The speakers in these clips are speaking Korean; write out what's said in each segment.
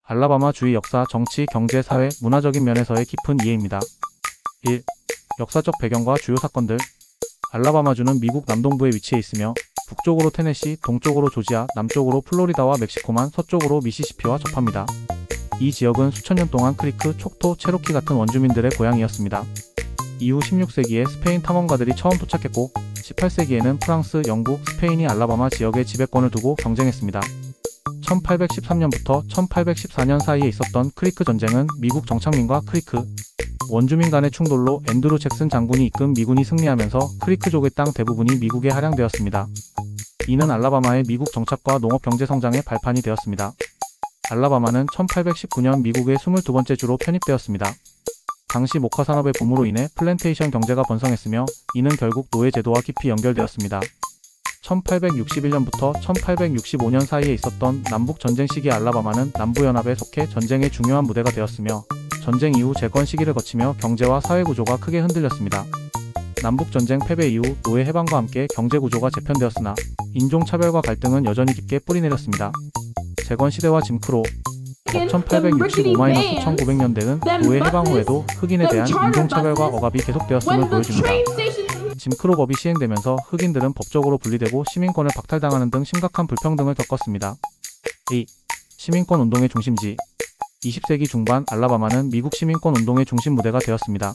알라바마 주의 역사, 정치, 경제, 사회, 문화적인 면에서의 깊은 이해입니다. 1. 역사적 배경과 주요 사건들. 알라바마주는 미국 남동부에 위치해 있으며 북쪽으로 테네시, 동쪽으로 조지아, 남쪽으로 플로리다와 멕시코만, 서쪽으로 미시시피와 접합니다. 이 지역은 수천 년 동안 크리크, 촉토, 체로키 같은 원주민들의 고향이었습니다. 이후 16세기에 스페인 탐험가들이 처음 도착했고 18세기에는 프랑스, 영국, 스페인이 알라바마 지역에 지배권을 두고 경쟁했습니다. 1813년부터 1814년 사이에 있었던 크리크 전쟁은 미국 정착민과 크리크 원주민 간의 충돌로 앤드루 잭슨 장군이 이끈 미군이 승리하면서 크리크족의 땅 대부분이 미국에 할양되었습니다. 이는 알라바마의 미국 정착과 농업 경제 성장의 발판이 되었습니다. 알라바마는 1819년 미국의 22번째 주로 편입되었습니다. 당시 목화 산업의 붐으로 인해 플랜테이션 경제가 번성했으며 이는 결국 노예 제도와 깊이 연결되었습니다. 1861년부터 1865년 사이에 있었던 남북 전쟁 시기 알라바마는 남부연합에 속해 전쟁의 중요한 무대가 되었으며 전쟁 이후 재건 시기를 거치며 경제와 사회 구조가 크게 흔들렸습니다. 남북전쟁 패배 이후 노예 해방과 함께 경제 구조가 재편되었으나 인종차별과 갈등은 여전히 깊게 뿌리내렸습니다. 재건 시대와 짐크로 1865-1900년대는 노예 해방 후에도 흑인에 대한 인종차별과 억압이 계속되었음을 보여줍니다. 짐크로법이 시행되면서 흑인들은 법적으로 분리되고 시민권을 박탈당하는 등 심각한 불평등을 겪었습니다. 2. 시민권 운동의 중심지. 20세기 중반 알라바마는 미국 시민권 운동의 중심 무대가 되었습니다.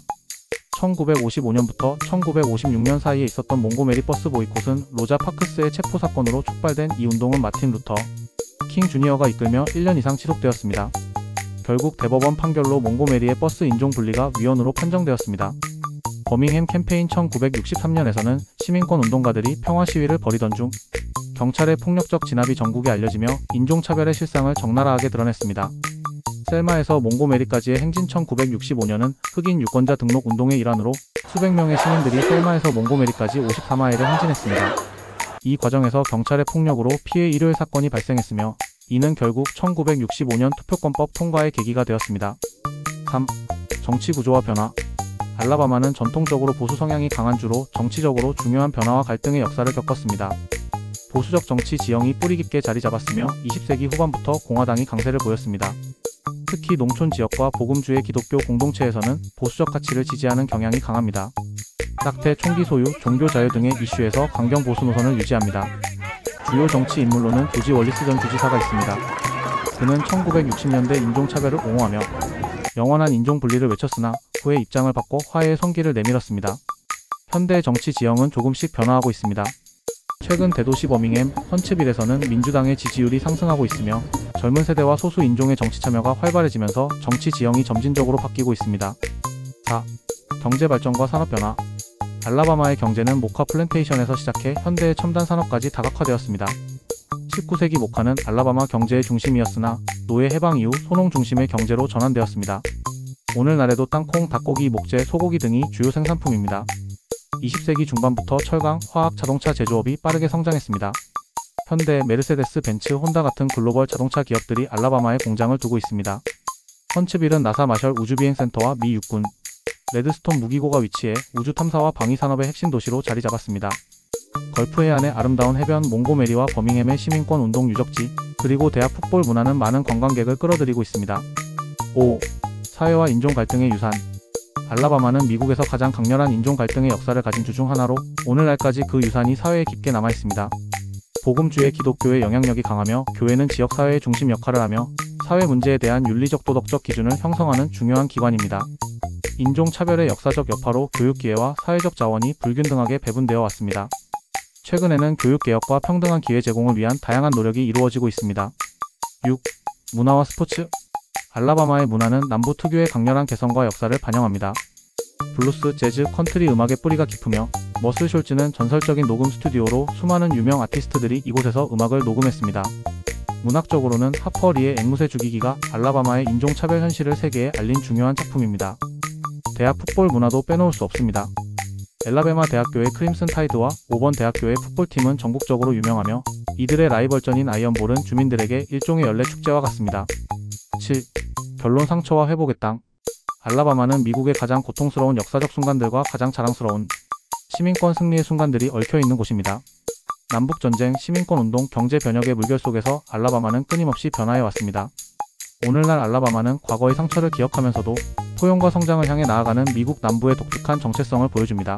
1955년부터 1956년 사이에 있었던 몽고메리 버스 보이콧은 로자 파크스의 체포 사건으로 촉발된 이 운동은 마틴 루터 킹 주니어가 이끌며 1년 이상 지속되었습니다. 결국 대법원 판결로 몽고메리의 버스 인종 분리가 위헌으로 판정되었습니다. 버밍햄 캠페인 1963년에서는 시민권 운동가들이 평화 시위를 벌이던 중 경찰의 폭력적 진압이 전국에 알려지며 인종차별의 실상을 적나라하게 드러냈습니다. 셀마에서 몽고메리까지의 행진 1965년은 흑인 유권자 등록 운동의 일환으로 수백 명의 시민들이 셀마에서 몽고메리까지 54마일을 행진했습니다. 이 과정에서 경찰의 폭력으로 피해 일요일 사건이 발생했으며 이는 결국 1965년 투표권법 통과의 계기가 되었습니다. 3. 정치 구조와 변화. 알라바마는 전통적으로 보수 성향이 강한 주로 정치적으로 중요한 변화와 갈등의 역사를 겪었습니다. 보수적 정치 지형이 뿌리 깊게 자리 잡았으며 20세기 후반부터 공화당이 강세를 보였습니다. 특히 농촌 지역과 복음주의 기독교 공동체에서는 보수적 가치를 지지하는 경향이 강합니다. 낙태, 총기 소유, 종교 자유 등의 이슈에서 강경 보수 노선을 유지합니다. 주요 정치 인물로는 조지 월리스 전 주지사가 있습니다. 그는 1960년대 인종차별을 옹호하며 영원한 인종 분리를 외쳤으나 후에 입장을 바꿔 화해의 성기를 내밀었습니다. 현대 정치 지형은 조금씩 변화하고 있습니다. 최근 대도시 버밍햄, 헌츠빌에서는 민주당의 지지율이 상승하고 있으며 젊은 세대와 소수 인종의 정치 참여가 활발해지면서 정치 지형이 점진적으로 바뀌고 있습니다. 4. 경제 발전과 산업 변화. 알라바마의 경제는 목화 플랜테이션에서 시작해 현대의 첨단 산업까지 다각화되었습니다. 19세기 목화는 알라바마 경제의 중심이었으나 노예 해방 이후 소농 중심의 경제로 전환되었습니다. 오늘날에도 땅콩, 닭고기, 목재, 소고기 등이 주요 생산품입니다. 20세기 중반부터 철강, 화학, 자동차 제조업이 빠르게 성장했습니다. 현대, 메르세데스, 벤츠, 혼다 같은 글로벌 자동차 기업들이 알라바마에 공장을 두고 있습니다. 헌츠빌은 나사 마셜 우주비행센터와 미 육군, 레드스톤 무기고가 위치해 우주 탐사와 방위 산업의 핵심 도시로 자리 잡았습니다. 걸프 해안의 아름다운 해변 몽고메리와 버밍햄의 시민권 운동 유적지, 그리고 대학 풋볼 문화는 많은 관광객을 끌어들이고 있습니다. 5. 사회와 인종 갈등의 유산. 알라바마는 미국에서 가장 강렬한 인종 갈등의 역사를 가진 주 중 하나로 오늘날까지 그 유산이 사회에 깊게 남아 있습니다. 복음주의 기독교의 영향력이 강하며 교회는 지역사회의 중심 역할을 하며 사회 문제에 대한 윤리적 도덕적 기준을 형성하는 중요한 기관입니다. 인종차별의 역사적 여파로 교육기회와 사회적 자원이 불균등하게 배분되어 왔습니다. 최근에는 교육개혁과 평등한 기회 제공을 위한 다양한 노력이 이루어지고 있습니다. 6. 문화와 스포츠. 알라바마의 문화는 남부 특유의 강렬한 개성과 역사를 반영합니다. 블루스, 재즈, 컨트리 음악의 뿌리가 깊으며 머슬 숄츠는 전설적인 녹음 스튜디오로 수많은 유명 아티스트들이 이곳에서 음악을 녹음했습니다. 문학적으로는 하퍼 리의 앵무새 죽이기가 알라바마의 인종차별 현실을 세계에 알린 중요한 작품입니다. 대학 풋볼 문화도 빼놓을 수 없습니다. 엘라베마 대학교의 크림슨 타이드와 오번 대학교의 풋볼팀은 전국적으로 유명하며 이들의 라이벌전인 아이언볼은 주민들에게 일종의 연례 축제와 같습니다. 7. 결론 상처와 회복의 땅. 알라바마는 미국의 가장 고통스러운 역사적 순간들과 가장 자랑스러운 시민권 승리의 순간들이 얽혀있는 곳입니다. 남북전쟁, 시민권운동, 경제 변혁의 물결 속에서 알라바마는 끊임없이 변화해왔습니다. 오늘날 알라바마는 과거의 상처를 기억하면서도 포용과 성장을 향해 나아가는 미국 남부의 독특한 정체성을 보여줍니다.